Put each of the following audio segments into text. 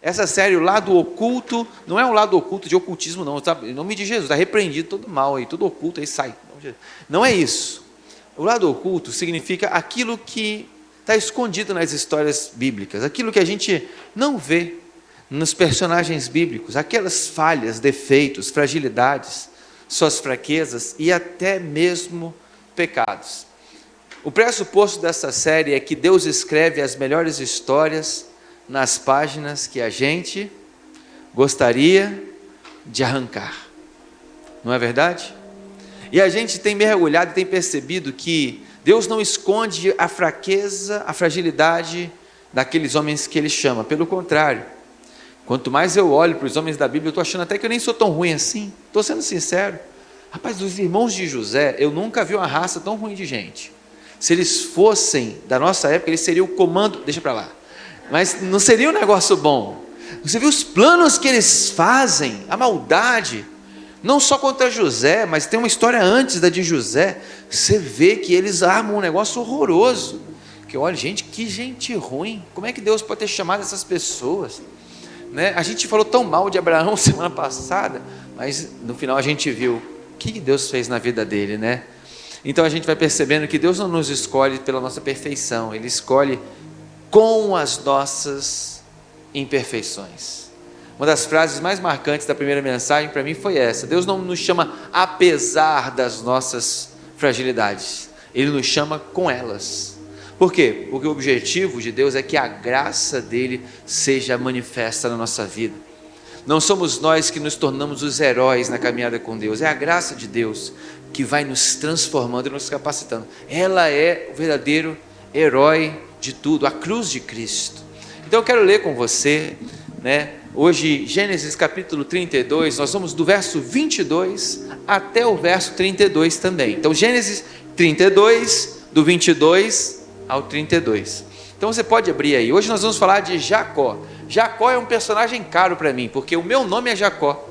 Essa série, o lado oculto, não é um lado oculto de ocultismo não, sabe? Em nome de Jesus, está repreendido todo mal aí, tudo oculto aí sai. Não é isso. O lado oculto significa aquilo que está escondido nas histórias bíblicas, aquilo que a gente não vê nos personagens bíblicos, aquelas falhas, defeitos, fragilidades, suas fraquezas e até mesmo pecados. O pressuposto dessa série é que Deus escreve as melhores histórias nas páginas que a gente gostaria de arrancar. Não é verdade? E a gente tem mergulhado e tem percebido que Deus não esconde a fraqueza, a fragilidade daqueles homens que Ele chama. Pelo contrário, quanto mais eu olho para os homens da Bíblia, eu estou achando até que eu nem sou tão ruim assim. Estou sendo sincero. Rapaz, os irmãos de José, eu nunca vi uma raça tão ruim de gente. Se eles fossem da nossa época, eles seriam o comando, deixa para lá, mas não seria um negócio bom. Você viu os planos que eles fazem, a maldade, não só contra José, mas tem uma história antes da de José. Você vê que eles armam um negócio horroroso, que olha, gente, que gente ruim, como é que Deus pode ter chamado essas pessoas, né? A gente falou tão mal de Abraão semana passada, mas no final a gente viu o que Deus fez na vida dele, né? Então a gente vai percebendo que Deus não nos escolhe pela nossa perfeição, Ele escolhe com as nossas imperfeições. Uma das frases mais marcantes da primeira mensagem para mim foi essa: Deus não nos chama apesar das nossas fragilidades, Ele nos chama com elas. Por quê? Porque o objetivo de Deus é que a graça dEle seja manifesta na nossa vida. Não somos nós que nos tornamos os heróis na caminhada com Deus, é a graça de Deus que vai nos transformando e nos capacitando. Ela é o verdadeiro herói de tudo, a cruz de Cristo. Então eu quero ler com você, né, hoje Gênesis capítulo 32, nós vamos do verso 22 até o verso 32 também. Então Gênesis 32, do 22 ao 32. Então você pode abrir aí. Hoje nós vamos falar de Jacó. Jacó é um personagem caro para mim, porque o meu nome é Jacó.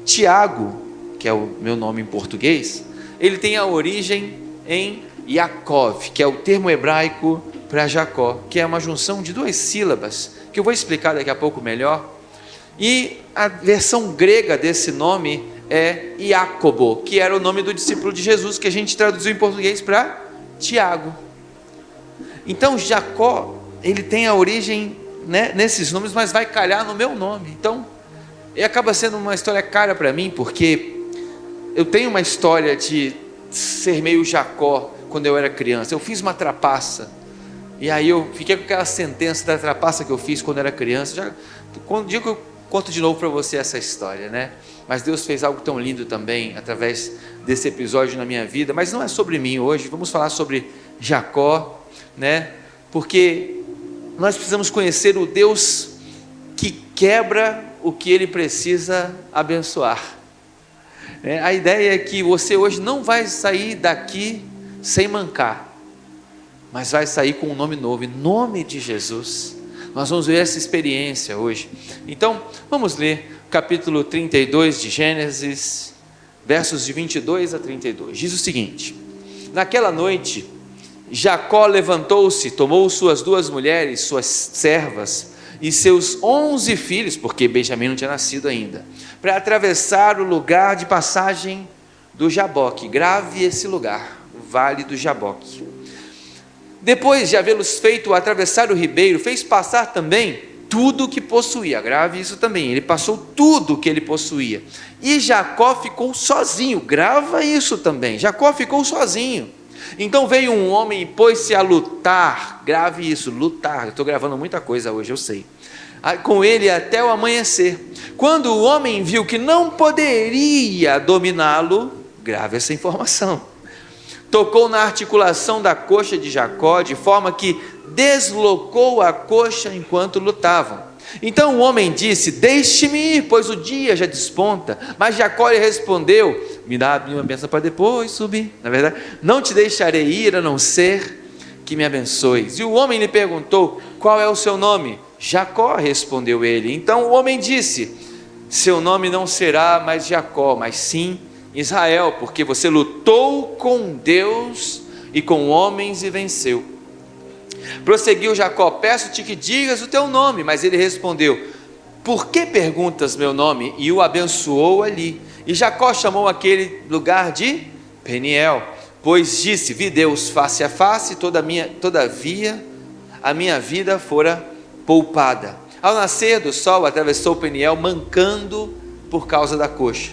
Tiago, que é o meu nome em português, ele tem a origem em Yaakov, que é o termo hebraico para Jacó, que é uma junção de duas sílabas, que eu vou explicar daqui a pouco melhor. E a versão grega desse nome é Iacobo, que era o nome do discípulo de Jesus, que a gente traduziu em português para Tiago. Então Jacó, ele tem a origem, né, nesses nomes, mas vai calhar no meu nome. Então, e acaba sendo uma história cara para mim, porque eu tenho uma história de ser meio Jacó quando eu era criança. Eu fiz uma trapaça, e aí eu fiquei com aquela sentença da trapaça que eu fiz quando era criança. Quando digo que eu conto de novo para você essa história, né? Mas Deus fez algo tão lindo também através desse episódio na minha vida. Mas não é sobre mim hoje, vamos falar sobre Jacó, né? Porque nós precisamos conhecer o Deus que quebra o que Ele precisa abençoar. A ideia é que você hoje não vai sair daqui sem mancar, mas vai sair com um nome novo, em nome de Jesus. Nós vamos ver essa experiência hoje. Então, vamos ler o capítulo 32 de Gênesis, versos de 22 a 32. Diz o seguinte: naquela noite, Jacó levantou-se, tomou suas 2 mulheres, suas servas, e seus 11 filhos, porque Benjamim não tinha nascido ainda, para atravessar o lugar de passagem do Jaboque. Grave esse lugar, o vale do Jaboque. Depois de havê-los feito atravessar o ribeiro, fez passar também tudo o que possuía. Grave isso também, ele passou tudo o que ele possuía. E Jacó ficou sozinho. Grava isso também, Jacó ficou sozinho. Então veio um homem e pôs-se a lutar. Grave isso, lutar. Eu estou gravando muita coisa hoje, eu sei. Com ele até o amanhecer. Quando o homem viu que não poderia dominá-lo, grave essa informação, tocou na articulação da coxa de Jacó, de forma que deslocou a coxa enquanto lutavam. Então o homem disse: deixe-me ir, pois o dia já desponta. Mas Jacó lhe respondeu: me dá uma bênção para depois subir. Na verdade, não te deixarei ir, a não ser que me abençoes. E o homem lhe perguntou: qual é o seu nome? Jacó, respondeu ele. Então o homem disse: seu nome não será mais Jacó, mas sim Israel, porque você lutou com Deus e com homens e venceu. Prosseguiu Jacó: peço-te que digas o teu nome. Mas ele respondeu: por que perguntas meu nome? E o abençoou ali. E Jacó chamou aquele lugar de Peniel, pois disse: vi Deus face a face, todavia a minha vida fora poupada. Ao nascer do sol, atravessou Peniel, mancando por causa da coxa.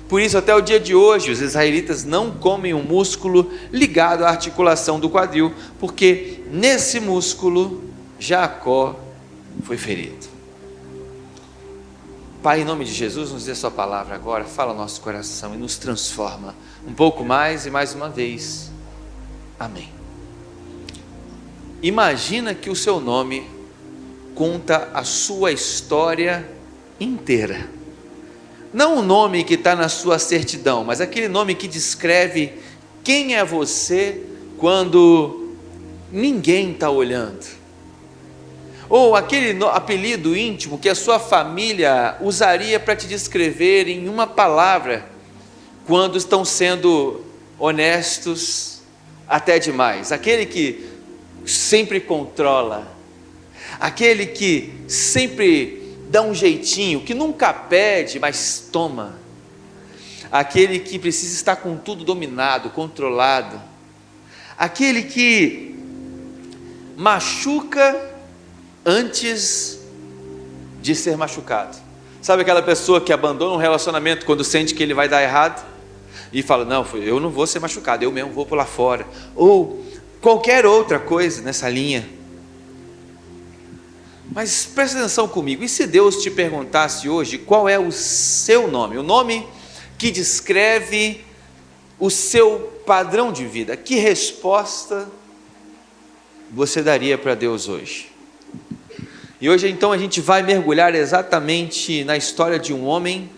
Por isso, até o dia de hoje, os israelitas não comem um músculo ligado à articulação do quadril, porque nesse músculo Jacó foi ferido. Pai, em nome de Jesus, nos dê a sua palavra agora, fala ao nosso coração e nos transforma um pouco mais e mais uma vez. Amém. Imagina que o seu nome conta a sua história inteira. Não o nome que está na sua certidão, mas aquele nome que descreve quem é você quando ninguém está olhando. Ou aquele apelido íntimo que a sua família usaria para te descrever em uma palavra, quando estão sendo honestos até demais. Aquele que sempre controla, aquele que sempre dá um jeitinho, que nunca pede, mas toma. Aquele que precisa estar com tudo dominado, controlado. Aquele que machuca antes de ser machucado. Sabe aquela pessoa que abandona um relacionamento quando sente que ele vai dar errado? E fala: não, eu não vou ser machucado, eu mesmo vou pular fora. Ou qualquer outra coisa nessa linha. Mas presta atenção comigo, e se Deus te perguntasse hoje qual é o seu nome? O nome que descreve o seu padrão de vida. Que resposta você daria para Deus hoje? E hoje então a gente vai mergulhar exatamente na história de um homem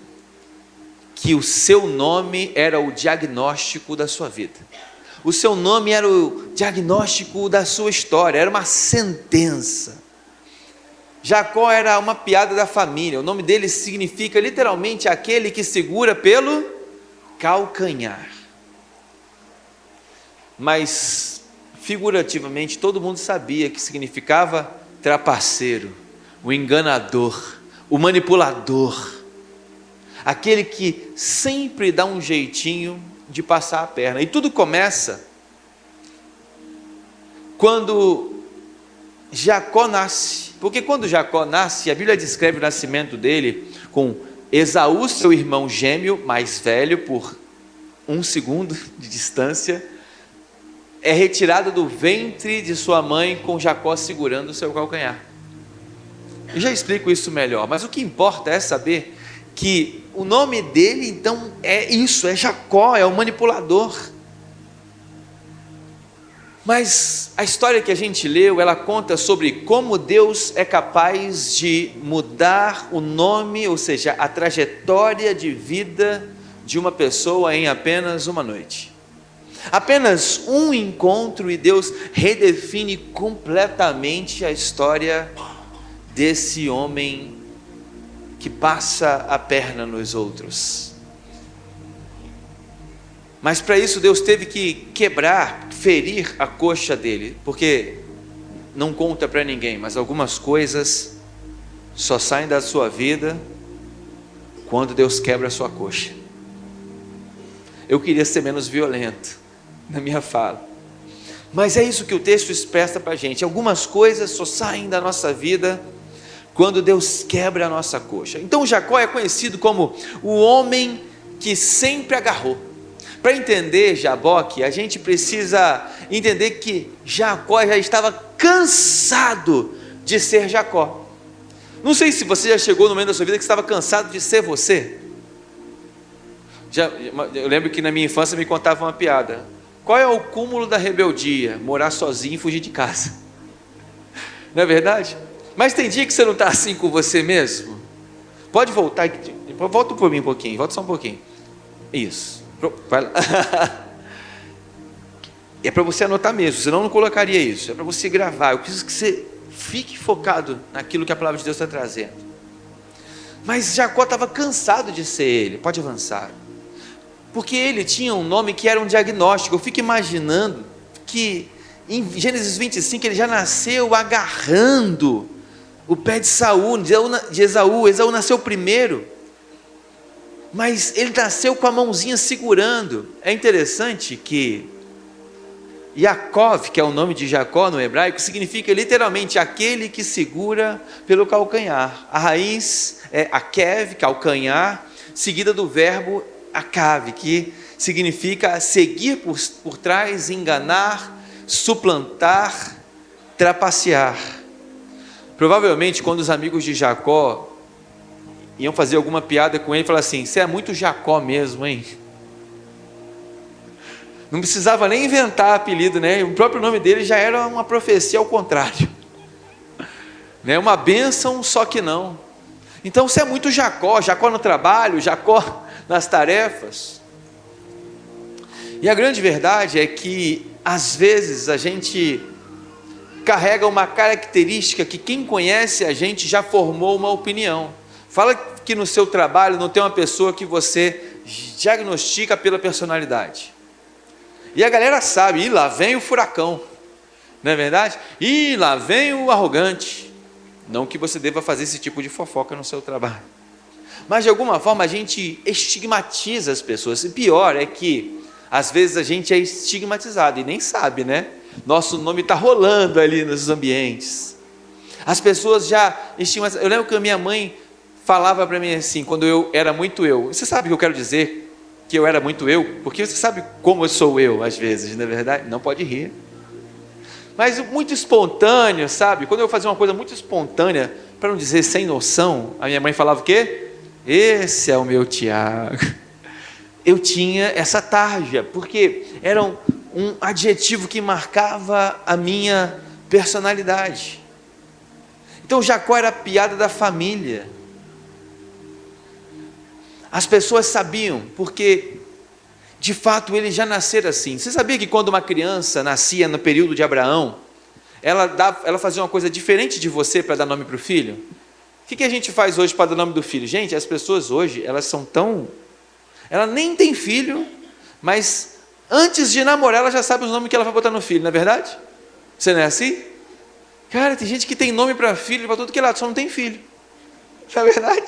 que o seu nome era o diagnóstico da sua vida. O seu nome era o diagnóstico da sua história, era uma sentença. Jacó era uma piada da família, o nome dele significa literalmente aquele que segura pelo calcanhar. Mas figurativamente todo mundo sabia que significava trapaceiro, o enganador, o manipulador, aquele que sempre dá um jeitinho de passar a perna. E tudo começa quando Jacó nasce, porque quando Jacó nasce, a Bíblia descreve o nascimento dele com Esaú, seu irmão gêmeo, mais velho por 1 segundo de distância, é retirado do ventre de sua mãe com Jacó segurando o seu calcanhar. Eu já explico isso melhor, mas o que importa é saber que o nome dele então é isso, é Jacó, é o manipulador. Mas a história que a gente leu, ela conta sobre como Deus é capaz de mudar o nome, ou seja, a trajetória de vida de uma pessoa em apenas uma noite. Apenas um encontro e Deus redefine completamente a história desse homem que passa a perna nos outros. Mas para isso Deus teve que quebrar, ferir a coxa dele, porque não conta para ninguém, mas algumas coisas só saem da sua vida quando Deus quebra a sua coxa. Eu queria ser menos violento na minha fala, mas é isso que o texto expressa para a gente. Algumas coisas só saem da nossa vida quando Deus quebra a nossa coxa. Então Jacó é conhecido como o homem que sempre agarrou. Para entender Jaboque, a gente precisa entender que Jacó já estava cansado de ser Jacó. Não sei se você já chegou no momento da sua vida que estava cansado de ser você. Eu lembro que na minha infância me contavam uma piada. Qual é o cúmulo da rebeldia? Morar sozinho e fugir de casa. Não é verdade? Mas tem dia que você não está assim com você mesmo? Pode voltar, volta por mim um pouquinho, volta só um pouquinho. Isso, vai lá. É para você anotar mesmo, senão eu não colocaria isso. É para você gravar, eu preciso que você fique focado naquilo que a palavra de Deus está trazendo. Mas Jacó estava cansado de ser ele, pode avançar. Porque ele tinha um nome que era um diagnóstico. Eu fico imaginando que em Gênesis 25 ele já nasceu agarrando o pé de Saul, de Esaú. Esaú nasceu primeiro, mas ele nasceu com a mãozinha segurando. É interessante que Yaakov, que é o nome de Jacó no hebraico, significa literalmente aquele que segura pelo calcanhar. A raiz é akev, calcanhar, seguida do verbo akav, que significa seguir por trás, enganar, suplantar, trapacear. Provavelmente quando os amigos de Jacó iam fazer alguma piada com ele, falavam assim: você é muito Jacó mesmo, hein? Não precisava nem inventar apelido, né? O próprio nome dele já era uma profecia ao contrário, né? Uma bênção, só que não. Então você é muito Jacó, Jacó no trabalho, Jacó nas tarefas. E a grande verdade é que às vezes a gente carrega uma característica que quem conhece a gente já formou uma opinião. Fala que no seu trabalho não tem uma pessoa que você diagnostica pela personalidade. E a galera sabe, lá vem o furacão, não é verdade? Lá vem o arrogante. Não que você deva fazer esse tipo de fofoca no seu trabalho, mas de alguma forma a gente estigmatiza as pessoas. E pior é que às vezes a gente é estigmatizado e nem sabe, né? Nosso nome está rolando ali nos ambientes. As pessoas já estigmatizam. Eu lembro que a minha mãe falava para mim assim, quando eu era muito eu. Você sabe o que eu quero dizer? Que eu era muito eu? Porque você sabe como eu sou eu, às vezes, não é verdade? Não pode rir. Mas muito espontâneo, sabe? Quando eu fazia uma coisa muito espontânea, para não dizer sem noção, a minha mãe falava o quê? Esse é o meu Tiago. Eu tinha essa tarja, porque era um adjetivo que marcava a minha personalidade. Então Jacó era a piada da família. As pessoas sabiam, porque de fato ele já nascera assim. Você sabia que quando uma criança nascia no período de Abraão, ela fazia uma coisa diferente de você para dar nome para o filho? O que a gente faz hoje para dar nome do filho? Gente, as pessoas hoje, elas são tão... Ela nem tem filho, mas antes de namorar, ela já sabe os nomes que ela vai botar no filho, não é verdade? Você não é assim? Cara, tem gente que tem nome para filho, para tudo que é lado, só não tem filho. Não é verdade?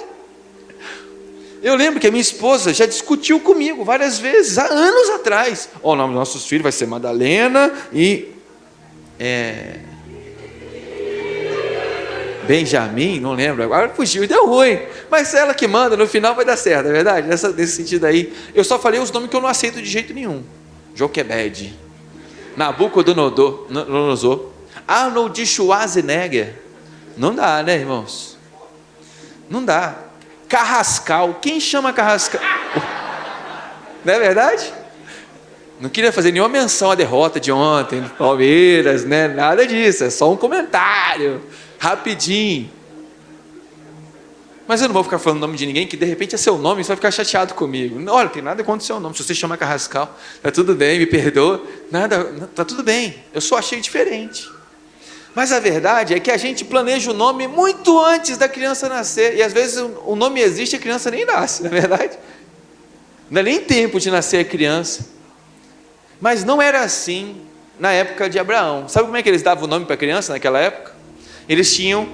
Eu lembro que a minha esposa já discutiu comigo várias vezes, há anos atrás. O nome dos nossos filhos vai ser Madalena e... Benjamin, não lembro, agora fugiu e deu ruim, mas ela que manda, no final vai dar certo, é verdade? Nesse sentido aí, eu só falei os nomes que eu não aceito de jeito nenhum. Joquebed, Nabucodonosor, Arnold Schwarzenegger, não dá, né, irmãos? Não dá. Carrascal, quem chama Carrascal? Não é verdade? Não queria fazer nenhuma menção à derrota de ontem, do Palmeiras, né? Nada disso, é só um comentário rapidinho. Mas eu não vou ficar falando o nome de ninguém, que de repente é seu nome, você vai ficar chateado comigo. Olha, não tem nada contra o seu nome, se você chama Carrascal, tá tudo bem, me perdoa, tá tudo bem, eu só achei diferente. Mas a verdade é que a gente planeja o nome muito antes da criança nascer, e às vezes o nome existe e a criança nem nasce, não é verdade? Não é nem tempo de nascer a criança. Mas não era assim na época de Abraão. Sabe como é que eles davam o nome para a criança naquela época? Eles tinham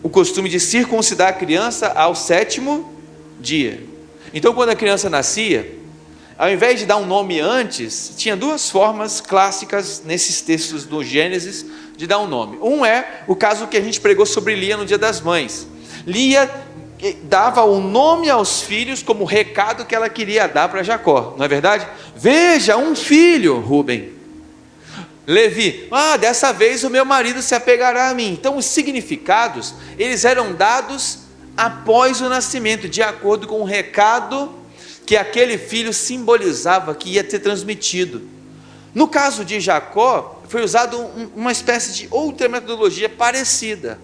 o costume de circuncidar a criança ao 7º dia. Então quando a criança nascia, ao invés de dar um nome antes, tinha duas formas clássicas nesses textos do Gênesis de dar um nome. Um é o caso que a gente pregou sobre Lia no Dia das Mães. Lia dava o nome aos filhos como recado que ela queria dar para Jacó, não é verdade? Veja, um filho, Rúben. Levi, dessa vez o meu marido se apegará a mim. Então os significados, eles eram dados após o nascimento, de acordo com o recado que aquele filho simbolizava, que ia ser transmitido. No caso de Jacó, foi usado uma espécie de outra metodologia parecida.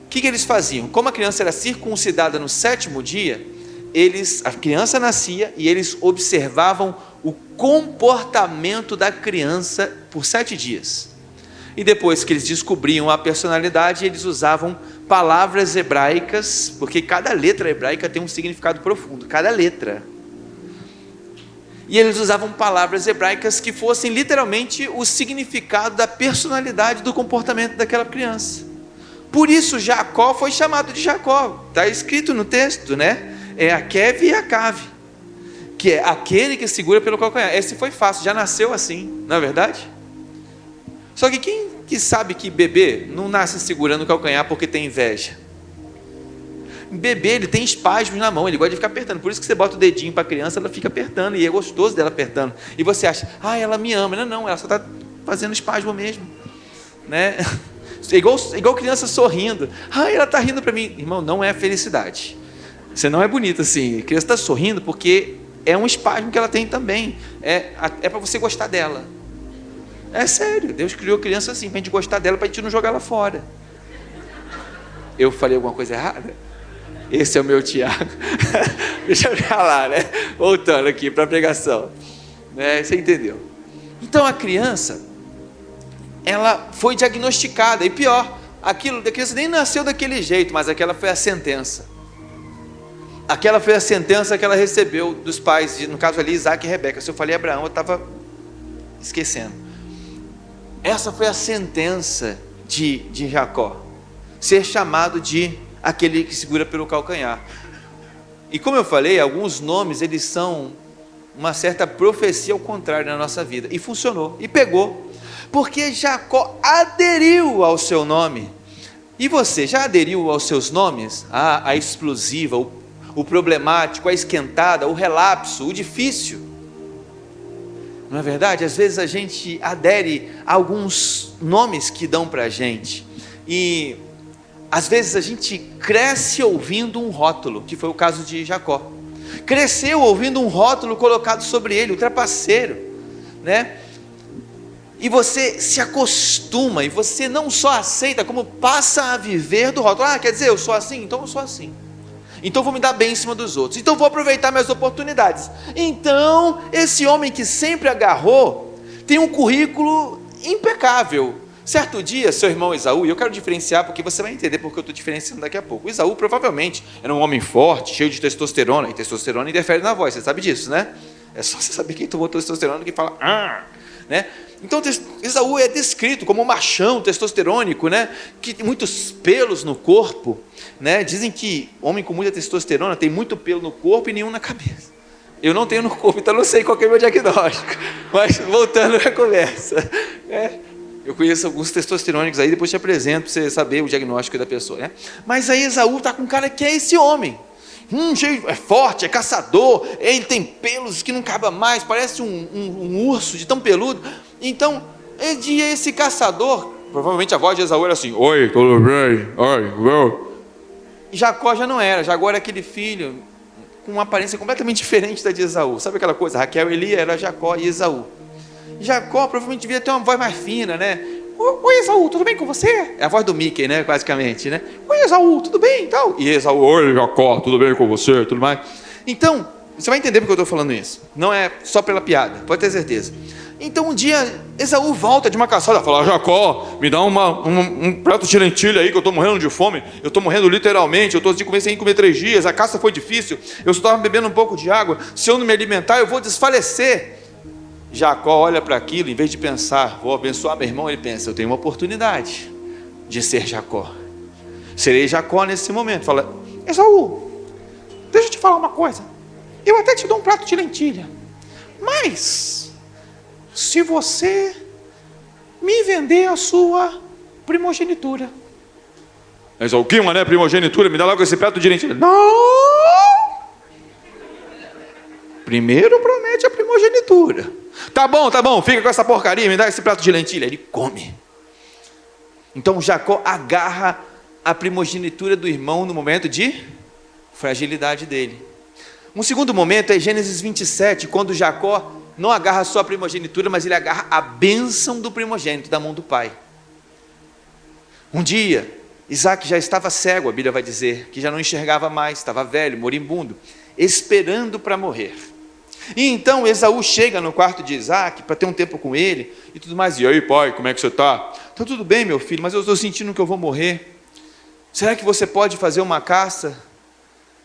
O que eles faziam? Como a criança era circuncidada no 7º dia, a criança nascia e eles observavam o comportamento da criança por 7 dias. E depois que eles descobriam a personalidade, eles usavam palavras hebraicas, porque cada letra hebraica tem um significado profundo, cada letra. E eles usavam palavras hebraicas que fossem literalmente o significado da personalidade, do comportamento daquela criança. Por isso Jacó foi chamado de Jacó. Está escrito no texto, né? É a Kev e a Cave, que é aquele que segura pelo calcanhar. Esse foi fácil, já nasceu assim, não é verdade? Só que quem que sabe que bebê não nasce segurando o calcanhar porque tem inveja? Bebê, ele tem espasmos na mão, ele gosta de ficar apertando. Por isso que você bota o dedinho para a criança, ela fica apertando, e é gostoso dela apertando. E você acha, ela me ama. Não, não, ela só está fazendo espasmo mesmo, né? Igual criança sorrindo. Ela está rindo para mim. Irmão, não é felicidade. Você não é bonito assim. A criança está sorrindo porque é um espasmo que ela tem também. É para você gostar dela. É sério, Deus criou a criança assim, para a gente gostar dela, para a gente não jogar ela fora. Eu falei alguma coisa errada? Esse é o meu Tiago. Deixa eu falar, né? Voltando aqui para a pregação. Você entendeu? Então a criança, ela foi diagnosticada, e pior, a criança nem nasceu daquele jeito, mas aquela foi a sentença. Aquela foi a sentença que ela recebeu dos pais, no caso ali, Isaac e Rebeca. Se eu falei Abraão, eu estava esquecendo. Essa foi a sentença de Jacó, ser chamado de aquele que segura pelo calcanhar. E como eu falei, alguns nomes, eles são uma certa profecia ao contrário na nossa vida, e funcionou, e pegou, porque Jacó aderiu ao seu nome. E você, já aderiu aos seus nomes? A explosiva, o problemático, a esquentada, o relapso, o difícil. Não é verdade? Às vezes a gente adere a alguns nomes que dão para a gente, e às vezes a gente cresce ouvindo um rótulo, que foi o caso de Jacó. Cresceu ouvindo um rótulo colocado sobre ele, o trapaceiro, né? E você se acostuma, e você não só aceita, como passa a viver do rótulo. Quer dizer, eu sou assim? Então eu sou assim. Então vou me dar bem em cima dos outros. Então vou aproveitar minhas oportunidades. Então, esse homem que sempre agarrou, tem um currículo impecável. Certo dia, seu irmão Esaú, e eu quero diferenciar, porque você vai entender porque eu estou diferenciando daqui a pouco. O Esaú provavelmente era um homem forte, cheio de testosterona, e testosterona interfere na voz, você sabe disso, né? É só você saber quem tomou testosterona que fala, né? Então Esaú é descrito como um machão testosterônico, né? Que tem muitos pelos no corpo, né? Dizem que homem com muita testosterona tem muito pelo no corpo e nenhum na cabeça. Eu não tenho no corpo, então não sei qual é o meu diagnóstico. Mas voltando à conversa, eu conheço alguns testosterônicos aí, depois te apresento para você saber o diagnóstico da pessoa, né? Mas aí Esaú está com um cara que é esse homem. É forte, é caçador, ele tem pelos que não cabem mais, parece um urso de tão peludo. Então, esse caçador, provavelmente a voz de Esaú era assim: oi, tudo bem? Oi, eu. Jacó já não era, Jacó era aquele filho com uma aparência completamente diferente da de Esaú. Sabe aquela coisa, Raquel e Lia era Jacó e Esaú. Jacó provavelmente devia ter uma voz mais fina, né? Oi, Esaú, tudo bem com você? É a voz do Mickey, né? Basicamente, né? Oi, Esaú, tudo bem? Então, e Esaú, oi, Jacó, tudo bem com você? Tudo mais? Então, você vai entender porque eu estou falando isso. Não é só pela piada, pode ter certeza. Então, um dia, Esaú volta de uma caçada, fala: Jacó, me dá um prato de lentilha aí, que eu estou morrendo de fome. Eu estou morrendo literalmente, eu estou sem comer 3 dias, a caça foi difícil, eu só estava bebendo um pouco de água. Se eu não me alimentar, eu vou desfalecer. Jacó olha para aquilo, em vez de pensar, vou abençoar meu irmão, ele pensa: eu tenho uma oportunidade de ser Jacó. Serei Jacó nesse momento. Fala: Esaú, deixa eu te falar uma coisa. Eu até te dou um prato de lentilha, mas se você me vender a sua primogenitura. Esaú: que mané primogenitura? Me dá logo esse prato de lentilha. Não! Primeiro promete a primogenitura. Tá bom, fica com essa porcaria, me dá esse prato de lentilha. Ele come. Então Jacó agarra a primogenitura do irmão no momento de fragilidade dele. Um segundo momento é Gênesis 27, quando Jacó não agarra só a primogenitura, mas ele agarra a bênção do primogênito da mão do pai. Um dia, Isaac já estava cego, a Bíblia vai dizer, que já não enxergava mais, estava velho, moribundo, esperando para morrer. E então Esaú chega no quarto de Isaac para ter um tempo com ele e tudo mais. E aí, pai, como é que você está? Está tudo bem, meu filho, mas eu estou sentindo que eu vou morrer. Será que você pode fazer uma caça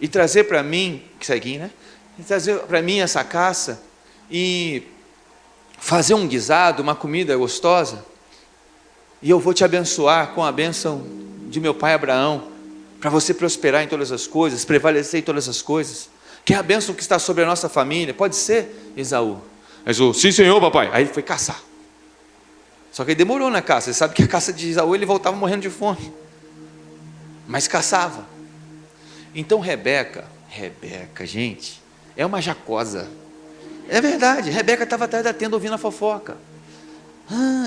e trazer para mim, que segue, né? E trazer para mim essa caça e fazer um guisado, uma comida gostosa? E eu vou te abençoar com a bênção de meu pai Abraão, para você prosperar em todas as coisas, prevalecer em todas as coisas? Quer a bênção que está sobre a nossa família? Pode ser, Esaú. Esaú, sim senhor, papai. Aí ele foi caçar. Só que ele demorou na caça. Você sabe que a caça de Esaú, ele voltava morrendo de fome. Mas caçava. Então Rebeca, gente, é uma jacosa. É verdade, Rebeca estava atrás da tenda ouvindo a fofoca.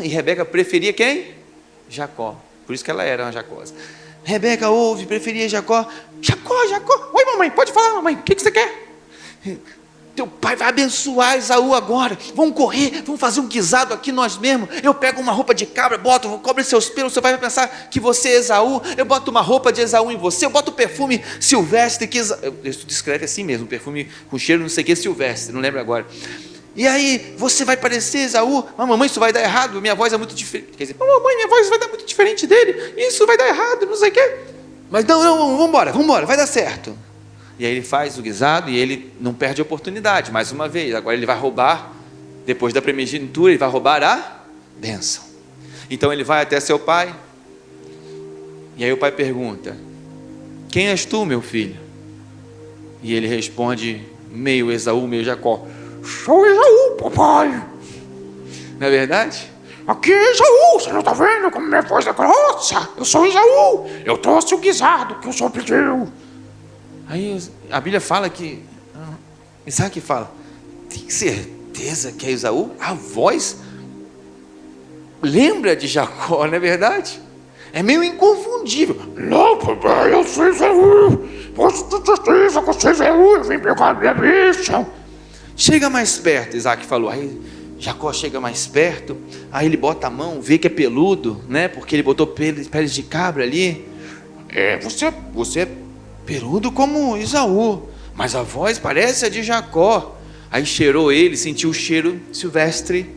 E Rebeca preferia quem? Jacó. Por isso que ela era uma jacosa. Rebeca ouve, preferia Jacó. Jacó. Oi, mamãe, pode falar, mamãe. O que você quer? Teu pai vai abençoar Esaú agora. Vamos correr, vamos fazer um guisado aqui nós mesmos. Eu pego uma roupa de cabra, boto, cobre seus pelos. Seu pai vai pensar que você é Esaú. Eu boto uma roupa de Esaú em você. Eu boto perfume silvestre. Isso descreve assim mesmo, perfume com cheiro não sei o que, silvestre, não lembro agora. E aí, você vai parecer Esaú. Mas mamãe, isso vai dar errado, minha voz é muito diferente. Quer dizer, mamãe, minha voz vai dar muito diferente dele. Isso vai dar errado, não sei o quê. Mas não, vamos embora, vai dar certo. E aí ele faz o guisado e ele não perde a oportunidade, mais uma vez. Agora ele vai roubar, depois da primogenitura, ele vai roubar a bênção. Então ele vai até seu pai, e aí o pai pergunta: quem és tu, meu filho? E ele responde, meio Esaú, meio Jacó: sou Esaú, papai. Não é verdade? Aqui é Esaú, você não está vendo como minha voz é grossa? Eu sou Esaú, eu trouxe o guisado que o senhor pediu. Aí a Bíblia fala que Isaac fala: tem certeza que é Esaú? A voz lembra de Jacó, não é verdade? É meio inconfundível. Não, papai, eu sou Esaú. Posso ter certeza que eu sou Esaú. Eu vim pegar a minha bênção. Chega mais perto, Isaac falou. Aí Jacó chega mais perto. Aí ele bota a mão, vê que é peludo, né? Porque ele botou peles de cabra ali. Você é peludo como Esaú, mas a voz parece a de Jacó. Aí cheirou ele, sentiu o cheiro silvestre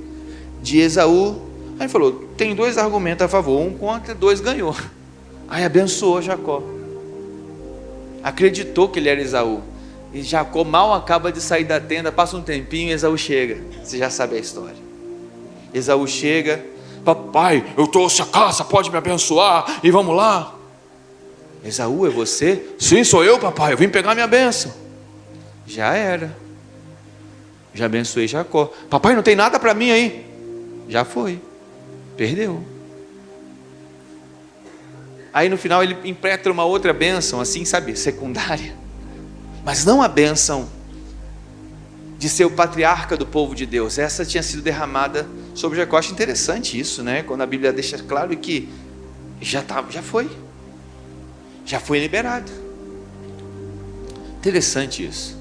de Esaú. Aí falou: tem 2 argumentos a favor, 1 contra, 2 ganhou. Aí abençoou Jacó, acreditou que ele era Esaú. E Jacó mal acaba de sair da tenda, passa um tempinho e Esaú chega. Você já sabe a história. Esaú chega: papai, eu trouxe a caça, pode me abençoar e vamos lá. Esaú, é você? Sim, sou eu, papai, eu vim pegar minha bênção. Já era. Já abençoei Jacó. Papai, não tem nada para mim aí. Já foi. Perdeu. Aí no final ele impetra uma outra bênção, assim, sabe, secundária. Mas não a bênção de ser o patriarca do povo de Deus. Essa tinha sido derramada sobre Jacó. Acho interessante isso, né? Quando a Bíblia deixa claro que já foi liberado. Interessante isso.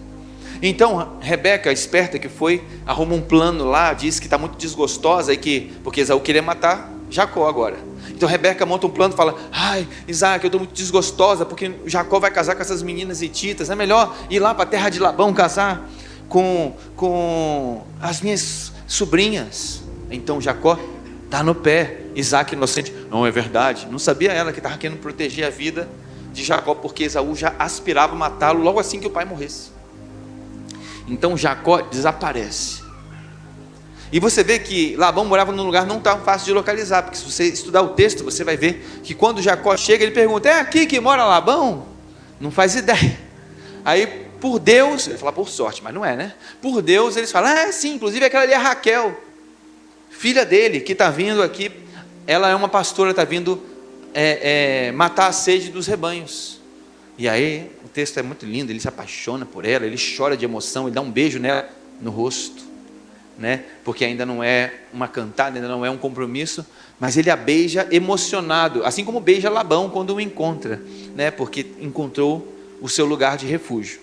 Então Rebeca, esperta que foi, arruma um plano lá, diz que está muito desgostosa, porque Esaú queria matar Jacó agora. Então Rebeca monta um plano e fala: ai, Isaac, eu estou muito desgostosa, porque Jacó vai casar com essas meninas hititas, é melhor ir lá para a terra de Labão casar com as minhas sobrinhas. Então Jacó está no pé. Isaac inocente: não é verdade, não sabia ela que estava querendo proteger a vida de Jacó, porque Esaú já aspirava matá-lo logo assim que o pai morresse. Então Jacó desaparece. E você vê que Labão morava num lugar não tão fácil de localizar, porque se você estudar o texto, você vai ver que quando Jacó chega, ele pergunta: é aqui que mora Labão? Não faz ideia. Aí por Deus, ele fala por sorte, mas não é, né? Por Deus eles falam: sim, inclusive aquela ali é a Raquel, filha dele, que está vindo aqui. Ela é uma pastora, está vindo matar a sede dos rebanhos. E aí o texto é muito lindo, ele se apaixona por ela, ele chora de emoção, ele dá um beijo nela no rosto, né? Porque ainda não é uma cantada, ainda não é um compromisso, mas ele a beija emocionado, assim como beija Labão quando o encontra, né? Porque encontrou o seu lugar de refúgio.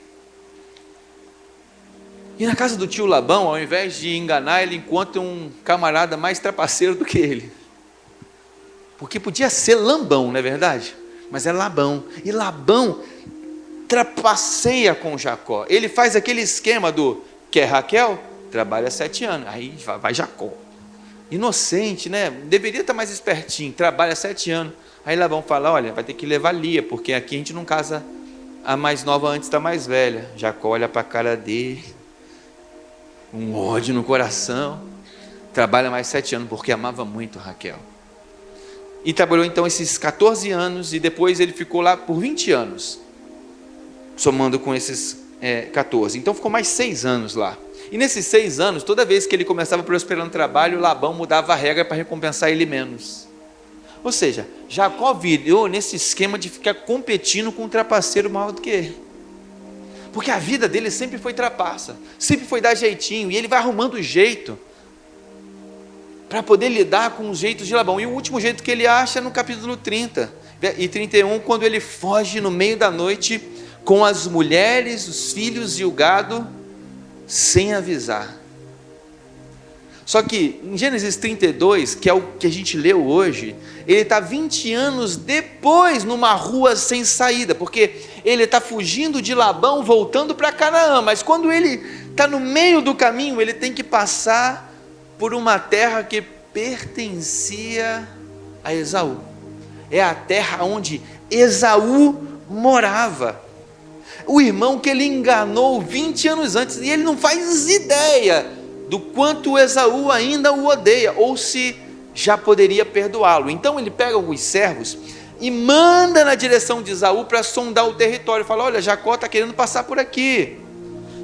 E na casa do tio Labão, ao invés de enganar, ele encontra um camarada mais trapaceiro do que ele. Porque podia ser Lambão, não é verdade? Mas é Labão. E Labão trapaceia com Jacó. Ele faz aquele esquema do: quer Raquel? Trabalha 7 anos. Aí vai Jacó. Inocente, né? Deveria estar mais espertinho. Trabalha 7 anos. Aí Labão fala: olha, vai ter que levar Lia, porque aqui a gente não casa a mais nova antes da mais velha. Jacó olha para a cara dele, um ódio no coração. Trabalha mais 7 anos, porque amava muito Raquel. e trabalhou então esses 14 anos, e depois ele ficou lá por 20 anos, somando com esses 14. Então ficou mais 6 anos lá. E nesses 6 anos, toda vez que ele começava a prosperar no trabalho, Labão mudava a regra para recompensar ele menos. Ou seja, Jacó virou nesse esquema de ficar competindo com um trapaceiro maior do que ele. Porque a vida dele sempre foi trapaça, sempre foi dar jeitinho, e ele vai arrumando jeito para poder lidar com os jeitos de Labão. E o último jeito que ele acha é no capítulo 30 e 31, quando ele foge no meio da noite com as mulheres, os filhos e o gado, sem avisar. Só que em Gênesis 32, que é o que a gente leu hoje, ele está 20 anos depois numa rua sem saída, porque ele está fugindo de Labão, voltando para Canaã, mas quando ele está no meio do caminho, ele tem que passar por uma terra que pertencia a Esaú. É a terra onde Esaú morava, o irmão que ele enganou 20 anos antes, e ele não faz ideia do quanto Esaú ainda o odeia, ou se já poderia perdoá-lo. Então ele pega alguns servos e manda na direção de Esaú para sondar o território, fala: olha, Jacó está querendo passar por aqui.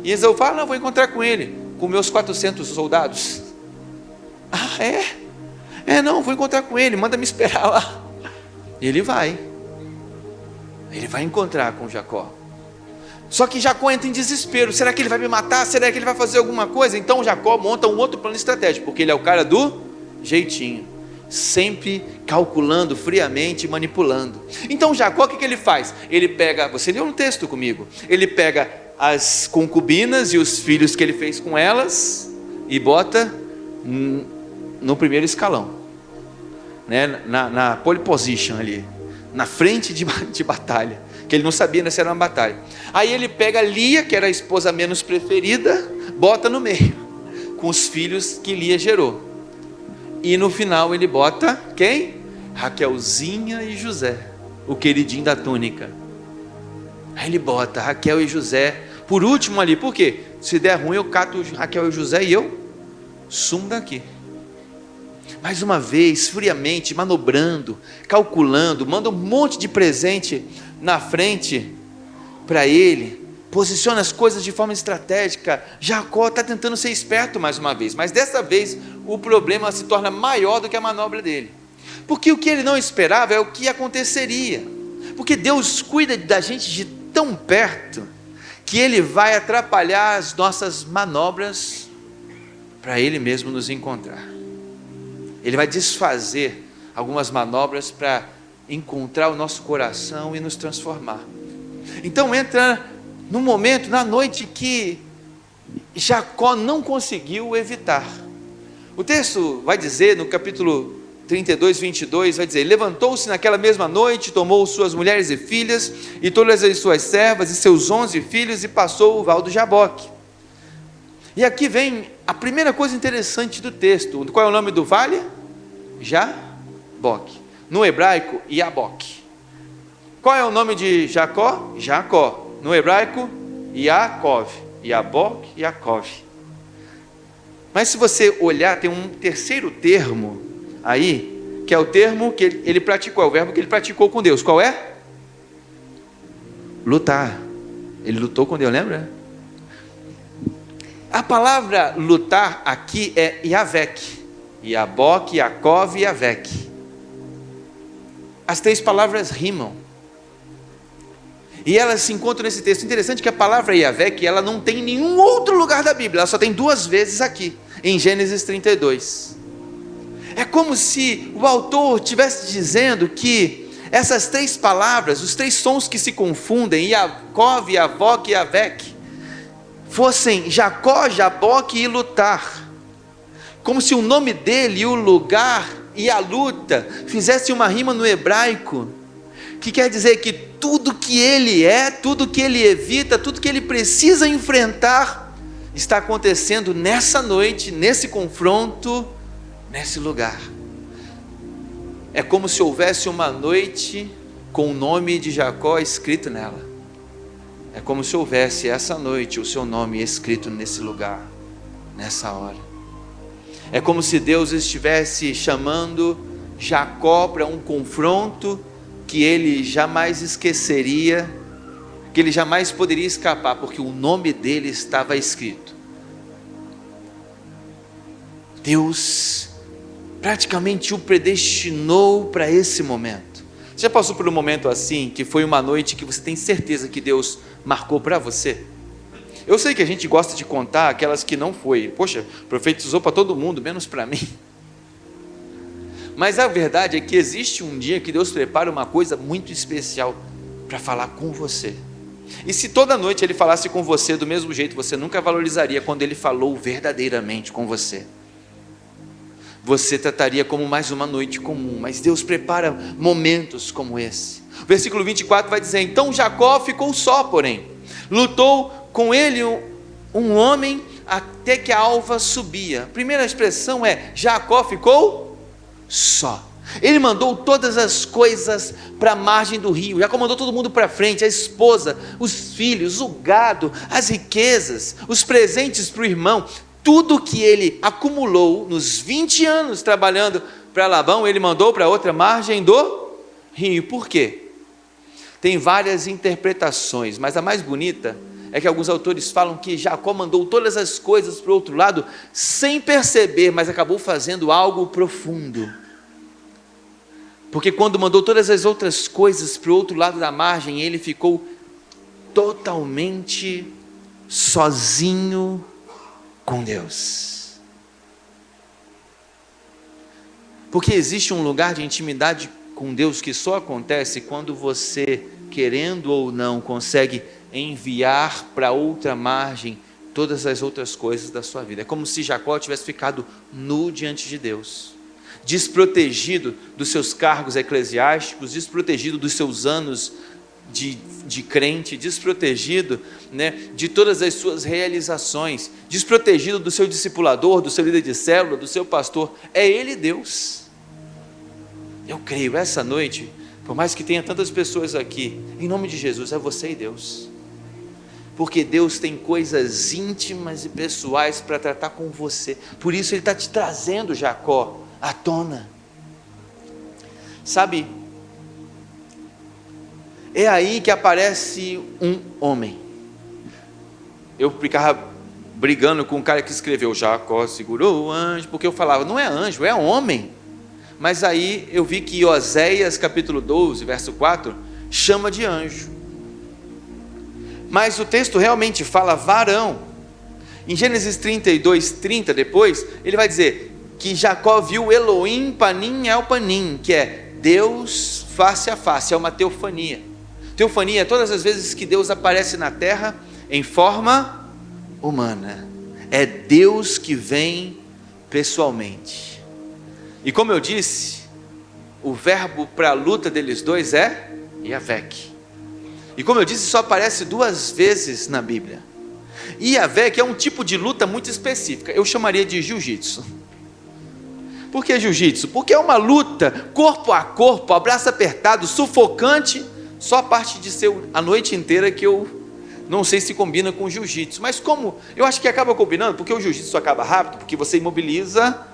E Esaú fala: não, vou encontrar com ele, com meus 400 soldados. Ah, é? Não, vou encontrar com ele, manda me esperar lá. E ele vai encontrar com Jacó. Só que Jacó entra em desespero: será que ele vai me matar? Será que ele vai fazer alguma coisa? Então Jacó monta um outro plano estratégico, porque ele é o cara do jeitinho, sempre calculando friamente, manipulando. Então Jacó, o que ele faz? Ele pega, você leu um texto comigo, ele pega as concubinas e os filhos que ele fez com elas e bota no primeiro escalão, né? na pole position ali, na frente de batalha, que ele não sabia se era uma batalha. Aí ele pega Lia, que era a esposa menos preferida, bota no meio, com os filhos que Lia gerou. E no final ele bota quem? Raquelzinha e José, o queridinho da túnica. Aí ele bota Raquel e José por último ali. Por quê? Se der ruim, eu cato Raquel e José e eu sumo daqui. Mais uma vez, friamente, manobrando, calculando, manda um monte de presente na frente para ele, posiciona as coisas de forma estratégica. Jacó está tentando ser esperto mais uma vez, mas dessa vez o problema se torna maior do que a manobra dele, porque o que ele não esperava é o que aconteceria, porque Deus cuida da gente de tão perto, que Ele vai atrapalhar as nossas manobras, para Ele mesmo nos encontrar. Ele vai desfazer algumas manobras para encontrar o nosso coração e nos transformar. Então entra no momento, na noite, que Jacó não conseguiu evitar. O texto vai dizer, no capítulo 32, 22, vai dizer: levantou-se naquela mesma noite, tomou suas mulheres e filhas, e todas as suas servas, e seus 11 filhos, e passou o val do Jaboque. E aqui vem a primeira coisa interessante do texto. Qual é o nome do vale? Jaboque. No hebraico, Iaboque. Qual é o nome de Jacó? Jacó. No hebraico, Yaakov. Iaboque, Yaakov. Mas se você olhar, tem um terceiro termo aí, que é o termo que ele praticou, é o verbo que ele praticou com Deus. Qual é? Lutar. Ele lutou com Deus, lembra? A palavra lutar aqui é Yavek. Iaboque, Yaakov e Yavek. As três palavras rimam, e elas se encontram nesse texto. Interessante que a palavra Yavek, ela não tem em nenhum outro lugar da Bíblia, ela só tem 2 vezes aqui, em Gênesis 32. É como se o autor estivesse dizendo que essas 3 palavras, os 3 sons que se confundem, Yaakov, Yavok e Yavek, fossem Jacó, Jaboque e lutar, como se o nome dele e o lugar e a luta fizessem uma rima no hebraico, que quer dizer que tudo que ele é, tudo que ele evita, tudo que ele precisa enfrentar, está acontecendo nessa noite, nesse confronto, nesse lugar. É como se houvesse uma noite com o nome de Jacó escrito nela. É como se houvesse essa noite o seu nome escrito nesse lugar, nessa hora. É como se Deus estivesse chamando Jacó para um confronto que ele jamais esqueceria, que ele jamais poderia escapar, porque o nome dele estava escrito. Deus praticamente o predestinou para esse momento. Você já passou por um momento assim, que foi uma noite que você tem certeza que Deus marcou para você? Eu sei que a gente gosta de contar aquelas que não foi. Poxa, profetizou para todo mundo, menos para mim. Mas a verdade é que existe um dia que Deus prepara uma coisa muito especial para falar com você. E se toda noite Ele falasse com você do mesmo jeito, você nunca valorizaria quando Ele falou verdadeiramente com você. Você trataria como mais uma noite comum, mas Deus prepara momentos como esse. O versículo 24 vai dizer: então Jacó ficou só, porém, lutou com ele um homem até que a alva subia. A primeira expressão é: Jacó ficou só. Ele mandou todas as coisas para a margem do rio, Jacó mandou todo mundo para frente, a esposa, os filhos, o gado, as riquezas, os presentes para o irmão. Tudo que ele acumulou nos 20 anos trabalhando para Labão, ele mandou para outra margem do rio. Por quê? Tem várias interpretações, mas a mais bonita é que alguns autores falam que Jacó mandou todas as coisas para o outro lado sem perceber, mas acabou fazendo algo profundo. Porque quando mandou todas as outras coisas para o outro lado da margem, ele ficou totalmente sozinho com Deus. Porque existe um lugar de intimidade com Deus que só acontece quando você, querendo ou não, consegue enviar para outra margem todas as outras coisas da sua vida. É como se Jacó tivesse ficado nu diante de Deus, desprotegido dos seus cargos eclesiásticos, desprotegido dos seus anos de crente, desprotegido, de todas as suas realizações, desprotegido do seu discipulador, do seu líder de célula, do seu pastor. É Ele Deus. Eu creio, essa noite, por mais que tenha tantas pessoas aqui, em nome de Jesus, é você e Deus. Porque Deus tem coisas íntimas e pessoais para tratar com você. Por isso Ele está te trazendo, Jacó, à tona. Sabe, é aí que aparece um homem. Eu ficava brigando com o cara que escreveu Jacó segurou o anjo, porque eu falava, não é anjo, é homem. Mas aí eu vi que Oséias capítulo 12, verso 4, chama de anjo. Mas o texto realmente fala varão. Em Gênesis 32, 30 depois, ele vai dizer que Jacó viu Elohim panim el panim, que é Deus face a face, é uma teofania. Teofania é todas as vezes que Deus aparece na terra em forma humana. É Deus que vem pessoalmente. E como eu disse, o verbo para a luta deles dois é Yavek. E como eu disse, só aparece 2 vezes na Bíblia. E Yavek é um tipo de luta muito específica. Eu chamaria de jiu-jitsu. Por que jiu-jitsu? Porque é uma luta corpo a corpo, abraço apertado, sufocante. Só a parte de ser a noite inteira que eu não sei se combina com o jiu-jitsu. Mas como eu acho que acaba combinando, porque o jiu-jitsu acaba rápido, porque você imobiliza,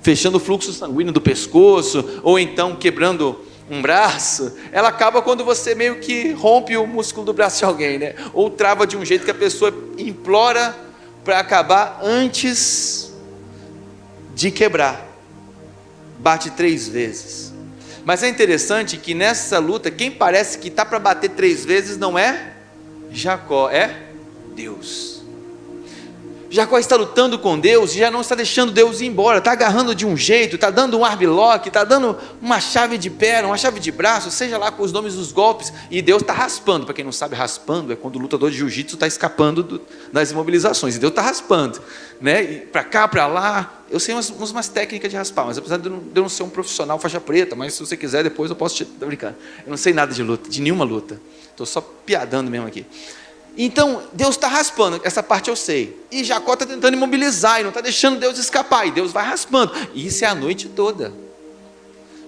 fechando o fluxo sanguíneo do pescoço, ou então quebrando um braço. Ela acaba quando você meio que rompe o músculo do braço de alguém, ou trava de um jeito que a pessoa implora para acabar antes de quebrar. Bate 3 vezes. Mas é interessante que nessa luta, quem parece que está para bater 3 vezes não é Jacó, é Deus. Jacó está lutando com Deus e já não está deixando Deus ir embora, está agarrando de um jeito, está dando um armlock, está dando uma chave de perna, uma chave de braço, seja lá com os nomes dos golpes, e Deus está raspando. Para quem não sabe, raspando é quando o lutador de jiu-jitsu está escapando das imobilizações, e Deus está raspando, para cá, para lá. Eu sei umas técnicas de raspar, mas apesar de eu não ser um profissional faixa preta, mas se você quiser depois eu posso estou brincando, eu não sei nada de luta, de nenhuma luta, estou só piadando mesmo aqui. Então Deus está raspando, essa parte eu sei, e Jacó está tentando imobilizar e não está deixando Deus escapar, e Deus vai raspando, e isso é a noite toda.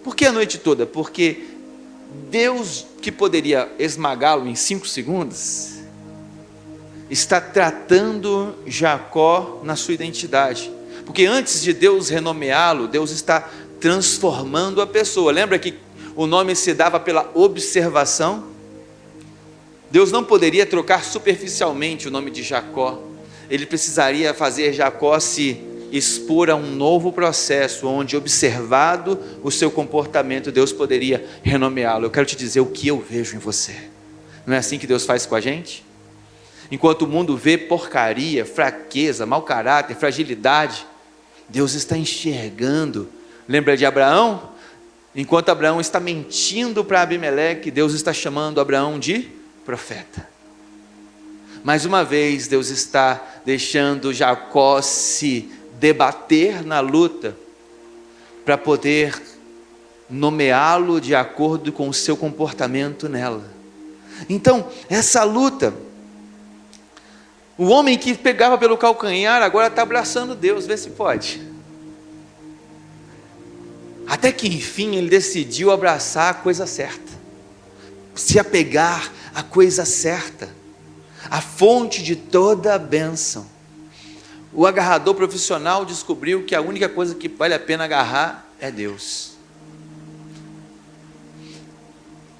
Por que a noite toda? Porque Deus, que poderia esmagá-lo em 5 segundos, está tratando Jacó na sua identidade, porque antes de Deus renomeá-lo, Deus está transformando a pessoa. Lembra que o nome se dava pela observação? Deus não poderia trocar superficialmente o nome de Jacó. Ele precisaria fazer Jacó se expor a um novo processo, onde, observado o seu comportamento, Deus poderia renomeá-lo. Eu quero te dizer o que eu vejo em você. Não é assim que Deus faz com a gente? Enquanto o mundo vê porcaria, fraqueza, mau caráter, fragilidade, Deus está enxergando. Lembra de Abraão? Enquanto Abraão está mentindo para Abimeleque, Deus está chamando Abraão de profeta. Mais uma vez, Deus está deixando Jacó se debater na luta, para poder nomeá-lo de acordo com o seu comportamento nela. Então, essa luta, o homem que pegava pelo calcanhar, agora está abraçando Deus, vê se pode. Até que enfim ele decidiu abraçar a coisa certa, se apegar à coisa certa, a fonte de toda a bênção. O agarrador profissional descobriu que a única coisa que vale a pena agarrar é Deus.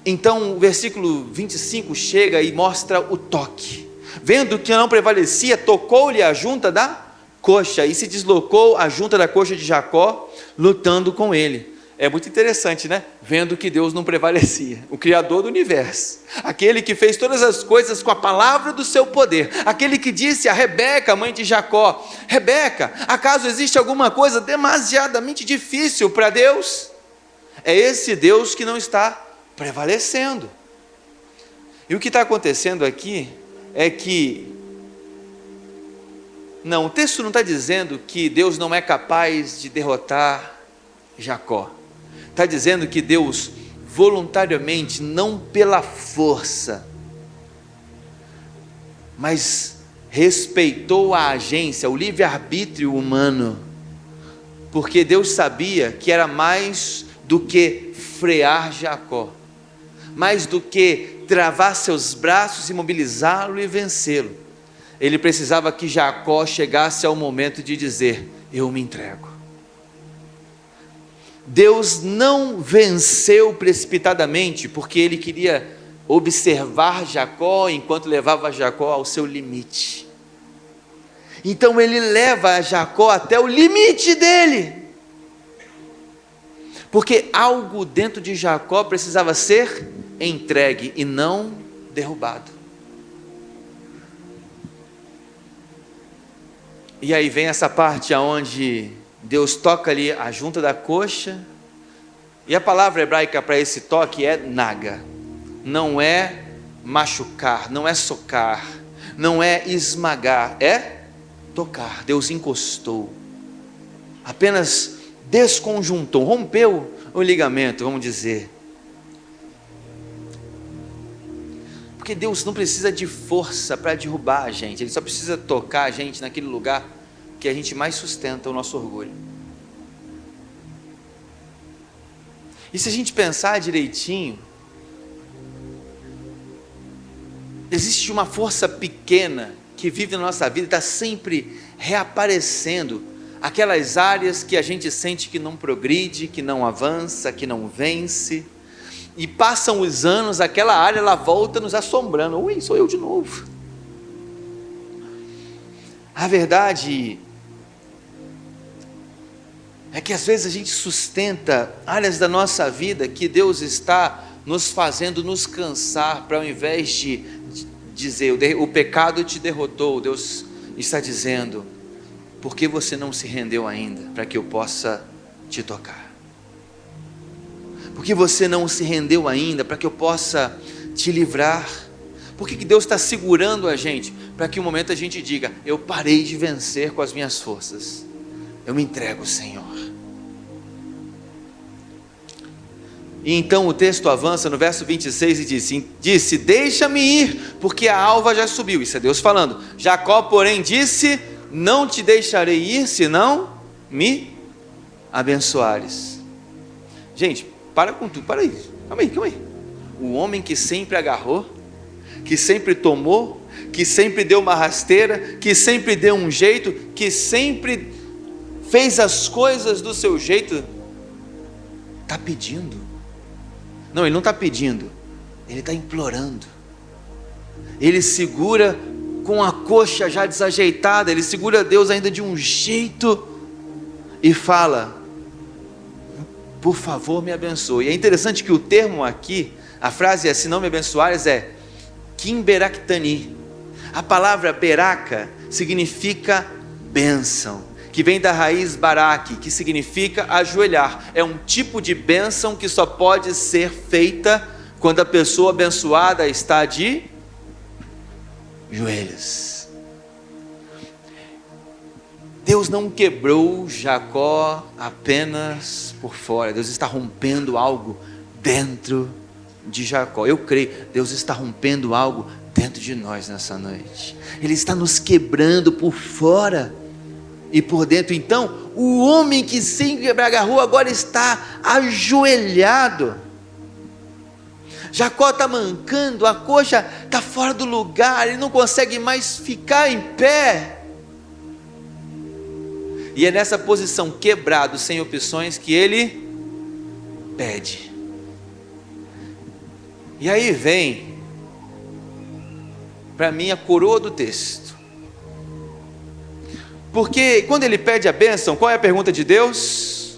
Então o versículo 25 chega e mostra o toque. Vendo que não prevalecia, tocou-lhe a junta da coxa, e se deslocou a junta da coxa de Jacó, lutando com ele. É muito interessante, né? Vendo que Deus não prevalecia, o Criador do universo, aquele que fez todas as coisas com a palavra do seu poder, aquele que disse a Rebeca, mãe de Jacó: Rebeca, acaso existe alguma coisa demasiadamente difícil para Deus? É esse Deus que não está prevalecendo. E o que está acontecendo aqui é que, não, o texto não está dizendo que Deus não é capaz de derrotar Jacó. Está dizendo que Deus voluntariamente, não pela força, mas respeitou a agência, o livre-arbítrio humano, porque Deus sabia que era mais do que frear Jacó, mais do que travar seus braços, imobilizá-lo e vencê-lo. Ele precisava que Jacó chegasse ao momento de dizer: eu me entrego. Deus não venceu precipitadamente, porque ele queria observar Jacó enquanto levava Jacó ao seu limite. Então ele leva Jacó até o limite dele, porque algo dentro de Jacó precisava ser entregue e não derrubado. E aí vem essa parte onde Deus toca ali a junta da coxa, e a palavra hebraica para esse toque é naga. Não é machucar, não é socar, não é esmagar, é tocar. Deus encostou, apenas desconjuntou, rompeu o ligamento, vamos dizer. Porque Deus não precisa de força para derrubar a gente, Ele só precisa tocar a gente naquele lugar que a gente mais sustenta o nosso orgulho. E se a gente pensar direitinho, existe uma força pequena que vive na nossa vida, está sempre reaparecendo, aquelas áreas que a gente sente que não progride, que não avança, que não vence, e passam os anos, aquela área ela volta nos assombrando. Ui, sou eu de novo. A verdade é que às vezes a gente sustenta áreas da nossa vida que Deus está nos fazendo nos cansar, para ao invés de dizer, o pecado te derrotou, Deus está dizendo: por que você não se rendeu ainda, para que eu possa te tocar? Por que você não se rendeu ainda, para que eu possa te livrar? Por que Deus está segurando a gente? Para que um momento a gente diga: eu parei de vencer com as minhas forças, eu me entrego, Senhor. E então o texto avança no verso 26 e disse: deixa-me ir, porque a alva já subiu. Isso é Deus falando. Jacó, porém, disse: não te deixarei ir, senão me abençoares. Gente, para com tudo, para aí, calma aí. O homem que sempre agarrou, que sempre tomou, que sempre deu uma rasteira, que sempre deu um jeito, que sempre fez as coisas do seu jeito, está pedindo. Não, ele não está pedindo, ele está implorando. Ele segura com a coxa já desajeitada, ele segura Deus ainda de um jeito e fala: por favor me abençoe. E é interessante que o termo aqui, a frase é: se não me abençoares, é Kim Beraktani. A palavra beraca significa bênção, que vem da raiz barak, que significa ajoelhar. É um tipo de bênção que só pode ser feita quando a pessoa abençoada está de joelhos. Deus não quebrou Jacó apenas por fora, Deus está rompendo algo dentro de Jacó. Eu creio, Deus está rompendo algo dentro de nós nessa noite. Ele está nos quebrando por fora e por dentro. Então, o homem que sempre agarrou agora está ajoelhado. Jacó está mancando, a coxa está fora do lugar, ele não consegue mais ficar em pé. E é nessa posição, quebrado, sem opções, que ele pede. E aí vem, para mim, a coroa do texto. Porque quando ele pede a bênção, qual é a pergunta de Deus?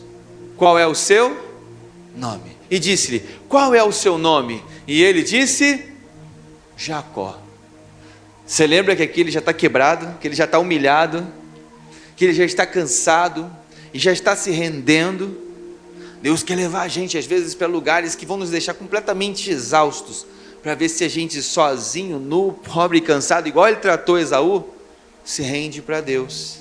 Qual é o seu nome? E disse-lhe: qual é o seu nome? E ele disse: Jacó. Você lembra que aqui ele já está quebrado, que ele já está humilhado, que ele já está cansado e já está se rendendo. Deus quer levar a gente às vezes para lugares que vão nos deixar completamente exaustos, para ver se a gente sozinho, nu, pobre e cansado, igual ele tratou Esaú, se rende para Deus.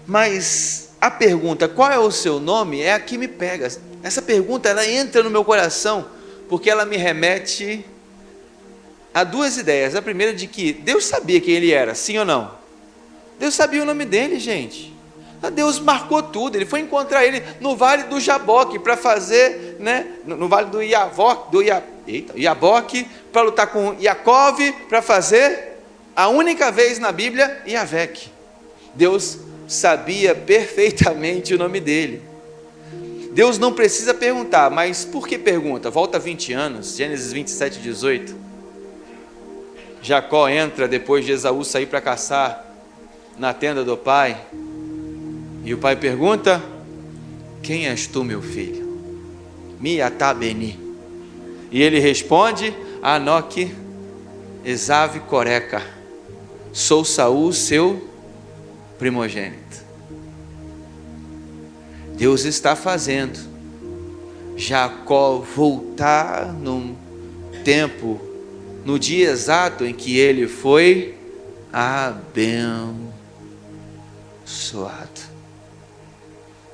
Mas a pergunta, qual é o seu nome, é a que me pega. Essa pergunta, ela entra no meu coração, porque ela me remete a duas ideias. A primeira, de que Deus sabia quem ele era, sim ou não? Deus sabia o nome dele, gente. Deus marcou tudo. Ele foi encontrar ele no vale do Jaboque para fazer, no vale do Iaboque, para lutar com Yaakov, para fazer a única vez na Bíblia Yavec. Deus sabia perfeitamente o nome dele. Deus não precisa perguntar, mas por que pergunta? Volta 20 anos, Gênesis 27, 18. Jacó entra depois de Esaú sair para caçar na tenda do pai, e o pai pergunta: quem és tu, meu filho? Miatá Beni. E ele responde: Anoque Esav Coreca, sou Saul, seu primogênito. Deus está fazendo Jacó voltar num tempo, no dia exato em que ele foi abençoado,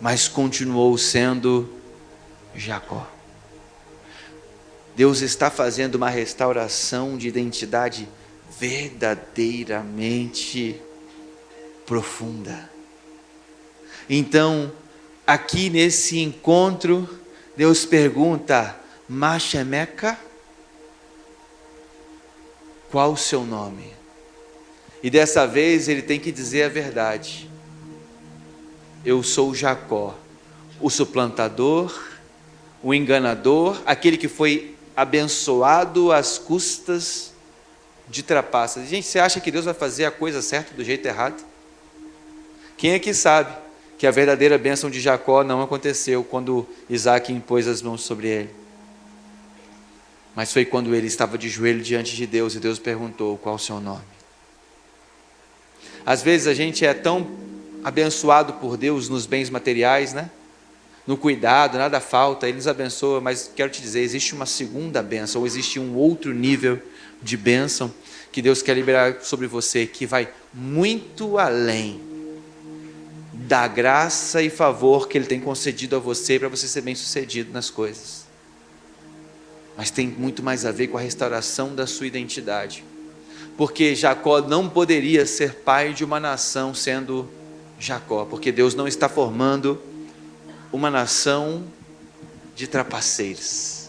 mas continuou sendo Jacó. Deus está fazendo uma restauração de identidade verdadeiramente profunda. Então, aqui nesse encontro, Deus pergunta: Mashemeca, qual o seu nome? E dessa vez ele tem que dizer a verdade. Eu sou Jacó, o suplantador, o enganador, aquele que foi abençoado às custas de trapaças. Gente, você acha que Deus vai fazer a coisa certa do jeito errado? Quem é que sabe que a verdadeira bênção de Jacó não aconteceu quando Isaac impôs as mãos sobre ele? Mas foi quando ele estava de joelho diante de Deus e Deus perguntou: qual o seu nome? Às vezes a gente é tão abençoado por Deus nos bens materiais, no cuidado, nada falta, Ele nos abençoa, mas quero te dizer, existe uma segunda bênção, ou existe um outro nível de bênção que Deus quer liberar sobre você, que vai muito além da graça e favor que Ele tem concedido a você para você ser bem sucedido nas coisas, mas tem muito mais a ver com a restauração da sua identidade, porque Jacó não poderia ser pai de uma nação sendo Jacó, porque Deus não está formando uma nação de trapaceiros.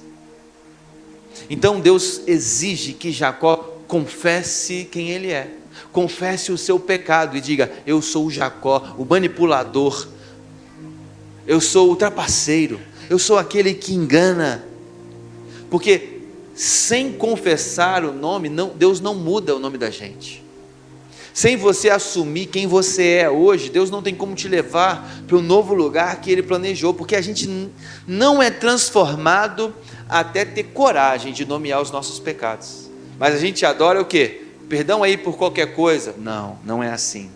Então Deus exige que Jacó confesse quem ele é, confesse o seu pecado e diga: eu sou o Jacó, o manipulador, eu sou o trapaceiro, eu sou aquele que engana. Porque sem confessar o nome, Deus não muda o nome da gente. Sem você assumir quem você é hoje, Deus não tem como te levar para o novo lugar que Ele planejou, porque a gente não é transformado até ter coragem de nomear os nossos pecados. Mas a gente adora o quê? Perdão aí por qualquer coisa? Não, não é assim.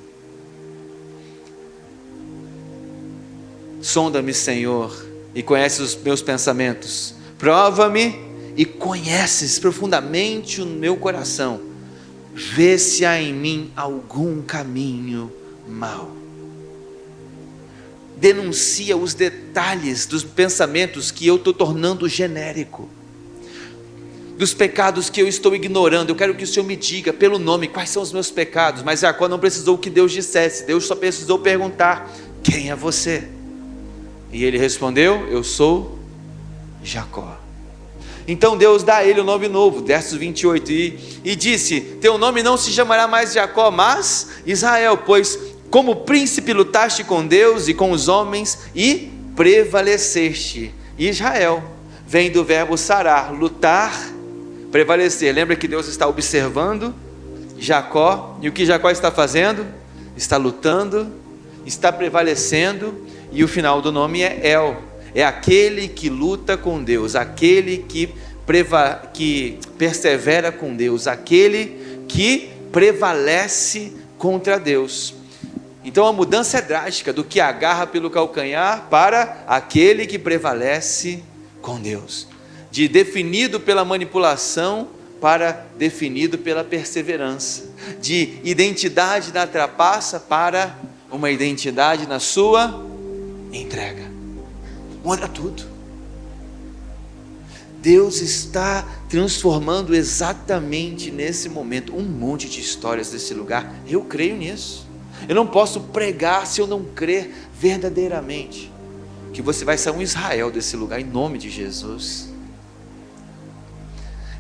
Sonda-me, Senhor, e conhece os meus pensamentos. Prova-me e conheces profundamente o meu coração. Vê se há em mim algum caminho mau. Denuncia os detalhes dos pensamentos que eu estou tornando genérico, dos pecados que eu estou ignorando. Eu quero que o Senhor me diga pelo nome quais são os meus pecados. Mas Jacó não precisou que Deus dissesse, Deus só precisou perguntar: quem é você? E ele respondeu: eu sou Jacó. Então Deus dá a ele um nome novo, versos 28, e disse: teu nome não se chamará mais Jacó, mas Israel, pois como príncipe lutaste com Deus e com os homens e prevaleceste. Israel vem do verbo sarar, lutar, prevalecer. Lembra que Deus está observando Jacó, e o que Jacó está fazendo? Está lutando, está prevalecendo, e o final do nome é El. É aquele que luta com Deus, aquele que persevera com Deus, aquele que prevalece contra Deus. Então a mudança é drástica, do que agarra pelo calcanhar para aquele que prevalece com Deus, de definido pela manipulação para definido pela perseverança, de identidade na trapaça para uma identidade na sua entrega. Muda tudo. Deus está transformando exatamente nesse momento um monte de histórias desse lugar. Eu creio nisso. Eu não posso pregar se eu não crer verdadeiramente que você vai ser um Israel desse lugar, em nome de Jesus.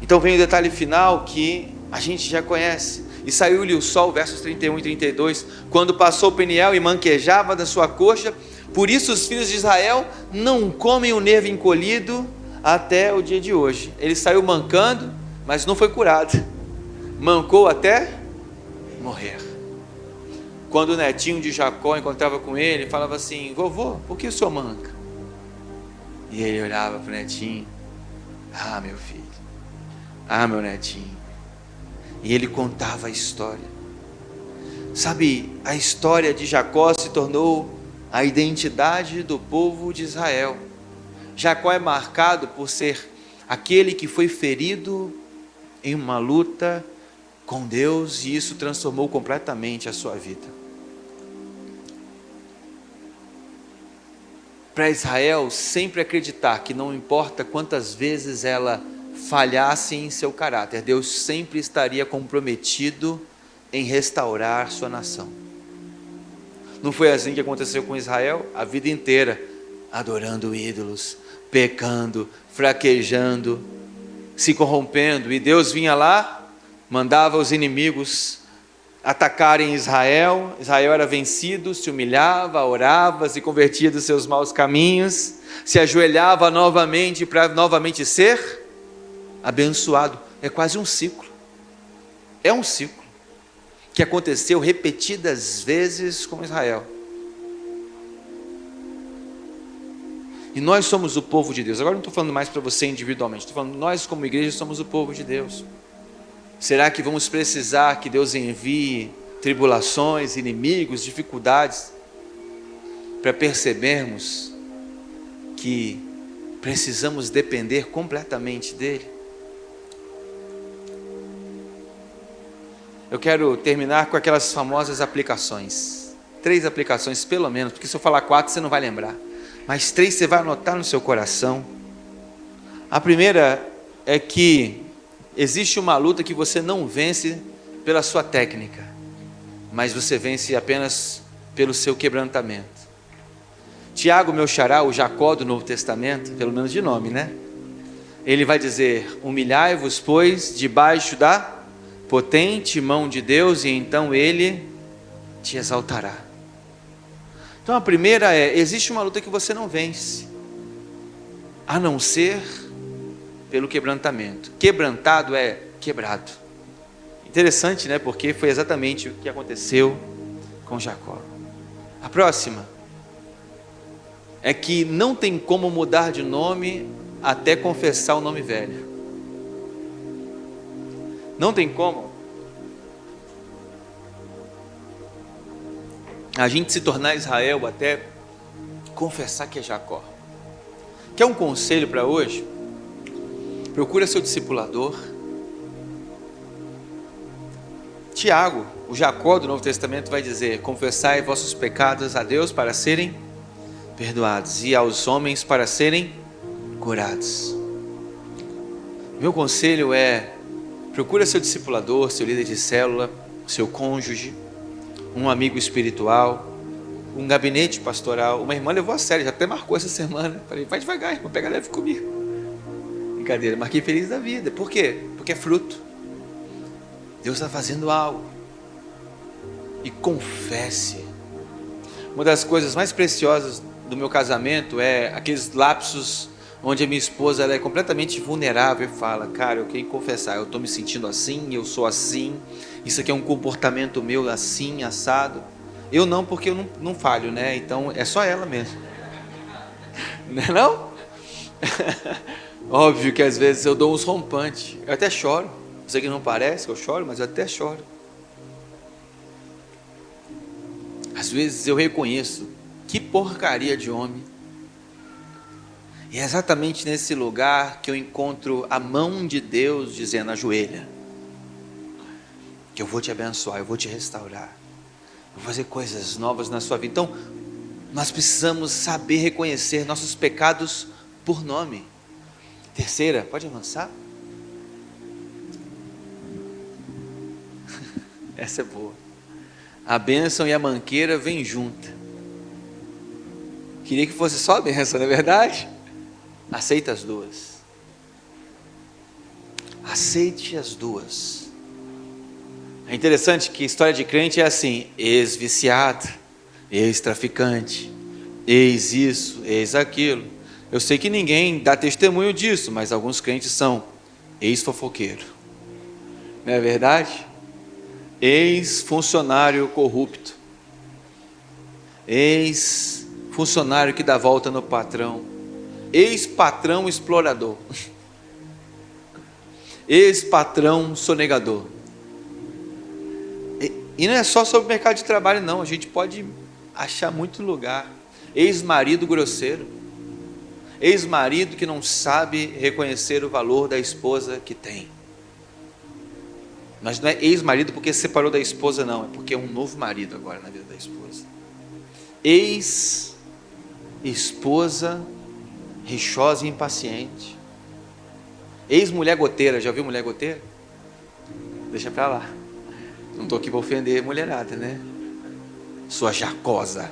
Então vem o detalhe final que a gente já conhece. E saiu-lhe o sol, versos 31 e 32, quando passou Peniel e manquejava da sua coxa. Por isso os filhos de Israel não comem o nervo encolhido até o dia de hoje. Ele saiu mancando, mas não foi curado. Mancou até morrer. Quando o netinho de Jacó encontrava com ele, falava assim: vovô, por que o senhor manca? E ele olhava para o netinho: ah, meu filho, ah, meu netinho. E ele contava a história. Sabe, a história de Jacó se tornou a identidade do povo de Israel. Jacó é marcado por ser aquele que foi ferido em uma luta com Deus, e isso transformou completamente a sua vida. Para Israel sempre acreditar que não importa quantas vezes ela falhasse em seu caráter, Deus sempre estaria comprometido em restaurar sua nação. Não foi assim que aconteceu com Israel? A vida inteira adorando ídolos, pecando, fraquejando, se corrompendo, e Deus vinha lá, mandava os inimigos atacarem Israel. Israel era vencido, se humilhava, orava, se convertia dos seus maus caminhos, se ajoelhava novamente para novamente ser abençoado. É quase um ciclo. É um ciclo que aconteceu repetidas vezes com Israel. E nós somos o povo de Deus. Agora não estou falando mais para você individualmente, estou falando nós como igreja somos o povo de Deus. Será que vamos precisar que Deus envie tribulações, inimigos, dificuldades, para percebermos que precisamos depender completamente dEle? Eu quero terminar com aquelas famosas aplicações. 3 aplicações pelo menos, porque se eu falar 4 você não vai lembrar. Mas 3 você vai anotar no seu coração. A primeira é que existe uma luta que você não vence pela sua técnica, mas você vence apenas pelo seu quebrantamento. Tiago, meu xará, o Jacó do Novo Testamento, pelo menos de nome, né? Ele vai dizer: humilhai-vos, pois, debaixo da potente mão de Deus, e então Ele te exaltará. Então a primeira é: existe uma luta que você não vence, a não ser pelo quebrantamento. Quebrantado é quebrado. Interessante, né? Porque foi exatamente o que aconteceu com Jacó. A próxima é que não tem como mudar de nome até confessar o nome velho. Não tem como a gente se tornar Israel até confessar que é Jacó. Quer um conselho para hoje? Procura seu discipulador. Tiago, o Jacó do Novo Testamento, vai dizer: confessai vossos pecados a Deus para serem perdoados e aos homens para serem curados. Meu conselho é: procura seu discipulador, seu líder de célula, seu cônjuge, um amigo espiritual, um gabinete pastoral. Uma irmã levou a sério, já até marcou essa semana. Falei: vai devagar, irmã, pega leve comigo. Brincadeira, marquei feliz da vida. Por quê? Porque é fruto. Deus está fazendo algo. E confesse. Uma das coisas mais preciosas do meu casamento é aqueles lapsos onde a minha esposa, ela é completamente vulnerável e fala: cara, eu quero confessar, eu estou me sentindo assim, eu sou assim, isso aqui é um comportamento meu assim, assado. Eu não, porque eu não falho, né? Então é só ela mesmo. Não é não? Óbvio que às vezes eu dou uns rompantes, eu até choro. Sei que não parece que eu choro, mas eu até choro. Às vezes eu reconheço que porcaria de homem. E é exatamente nesse lugar que eu encontro a mão de Deus dizendo: ajoelha, que eu vou te abençoar, eu vou te restaurar, vou fazer coisas novas na sua vida. Então, nós precisamos saber reconhecer nossos pecados por nome. Terceira, pode avançar? Essa é boa. A bênção e a manqueira vêm junta. Queria que fosse só a bênção, não é verdade? Aceita as duas. Aceite as duas. É interessante que história de crente é assim: ex-viciado, ex-traficante, ex isso, ex aquilo. Eu sei que ninguém dá testemunho disso, mas alguns crentes são ex-fofoqueiro. Não é verdade? Ex-funcionário corrupto, ex-funcionário que dá volta no patrão, ex-patrão explorador, ex-patrão sonegador. E não é só sobre o mercado de trabalho não, a gente pode achar muito lugar. Ex-marido grosseiro, ex-marido que não sabe reconhecer o valor da esposa que tem. Mas não é ex-marido porque se separou da esposa, não. É porque é um novo marido agora na vida da esposa. Ex-esposa rixosa e impaciente. Ex-mulher goteira. Já viu mulher goteira? Deixa pra lá. Não estou aqui para ofender mulherada, né? Sua jacosa.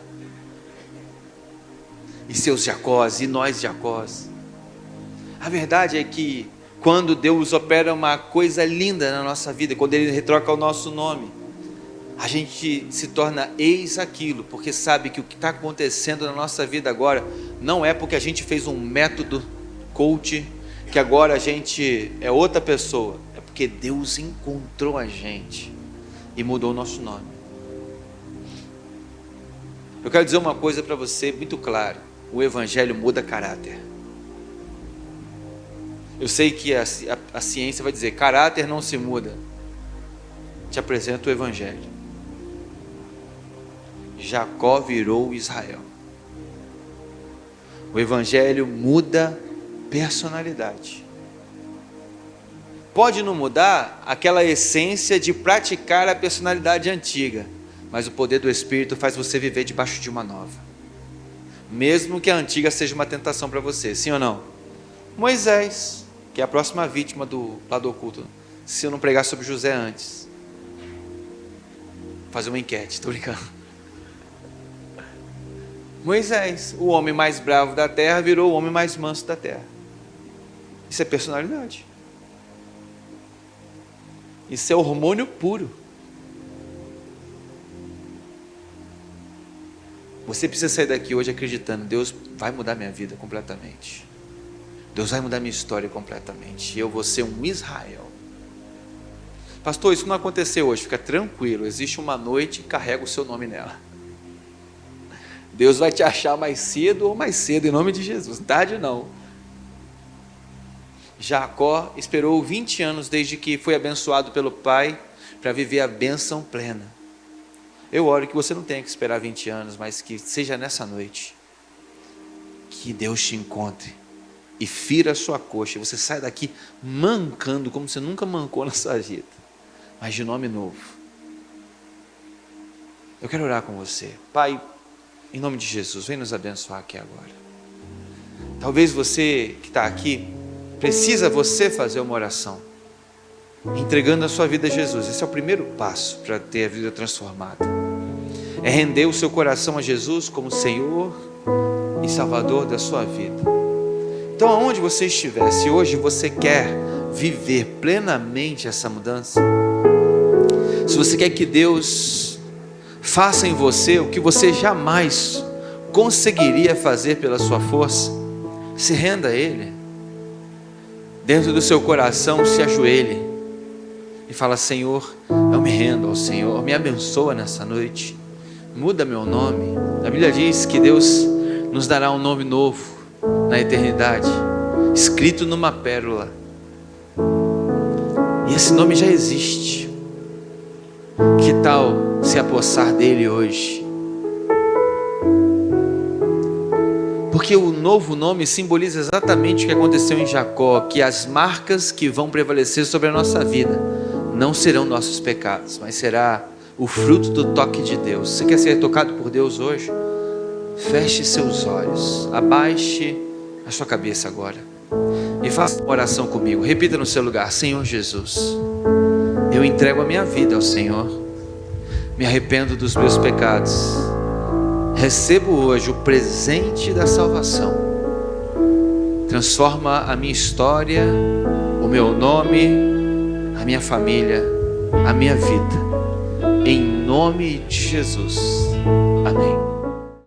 E seus jacós, e nós jacós. A verdade é que quando Deus opera uma coisa linda na nossa vida, quando Ele retroca o nosso nome, a gente se torna ex aquilo, porque sabe que o que está acontecendo na nossa vida agora, não é porque a gente fez um método coach, que agora a gente é outra pessoa, é porque Deus encontrou a gente e mudou o nosso nome. Eu quero dizer uma coisa para você muito clara: o Evangelho muda caráter. Eu sei que a ciência vai dizer: caráter não se muda. Te apresento o Evangelho. Jacó virou Israel. O Evangelho muda personalidade. Pode não mudar aquela essência de praticar a personalidade antiga, mas o poder do Espírito faz você viver debaixo de uma nova, mesmo que a antiga seja uma tentação para você, sim ou não? Moisés, que é a próxima vítima do lado oculto, se eu não pregar sobre José antes, fazer uma enquete, estou brincando. Moisés, o homem mais bravo da terra, virou o homem mais manso da terra. Isso é personalidade. Isso é hormônio puro. Você precisa sair daqui hoje acreditando: Deus vai mudar minha vida completamente. Deus vai mudar minha história completamente. Eu vou ser um Israel. Pastor, isso não aconteceu hoje. Fica tranquilo. Existe uma noite e carrega o seu nome nela. Deus vai te achar mais cedo ou mais cedo, em nome de Jesus. Tarde não. Jacó esperou 20 anos desde que foi abençoado pelo pai para viver a bênção plena. Eu oro que você não tenha que esperar 20 anos, mas que seja nessa noite que Deus te encontre e fira a sua coxa, e você sai daqui mancando como você nunca mancou na sua vida, mas de nome novo. Eu quero orar com você. Pai, em nome de Jesus, vem nos abençoar aqui agora. Talvez você que está aqui, precisa você fazer uma oração, entregando a sua vida a Jesus. Esse é o primeiro passo para ter a vida transformada. É render o seu coração a Jesus como Senhor e Salvador da sua vida. Então, aonde você estiver, se hoje você quer viver plenamente essa mudança, se você quer que Deus faça em você o que você jamais conseguiria fazer pela sua força, se renda a Ele. Dentro do seu coração, se ajoelhe e fala: Senhor, eu me rendo ao Senhor, me abençoa nessa noite, muda meu nome. A Bíblia diz que Deus nos dará um nome novo na eternidade, escrito numa pérola, e esse nome já existe. Que tal se apossar dele hoje? Porque o novo nome simboliza exatamente o que aconteceu em Jacó, que as marcas que vão prevalecer sobre a nossa vida não serão nossos pecados, mas será o fruto do toque de Deus. Você quer ser tocado por Deus hoje? Feche seus olhos, abaixe a sua cabeça agora e faça uma oração comigo. Repita no seu lugar: Senhor Jesus, eu entrego a minha vida ao Senhor, me arrependo dos meus pecados, recebo hoje o presente da salvação, transforma a minha história, o meu nome, a minha família, a minha vida, em nome de Jesus, amém.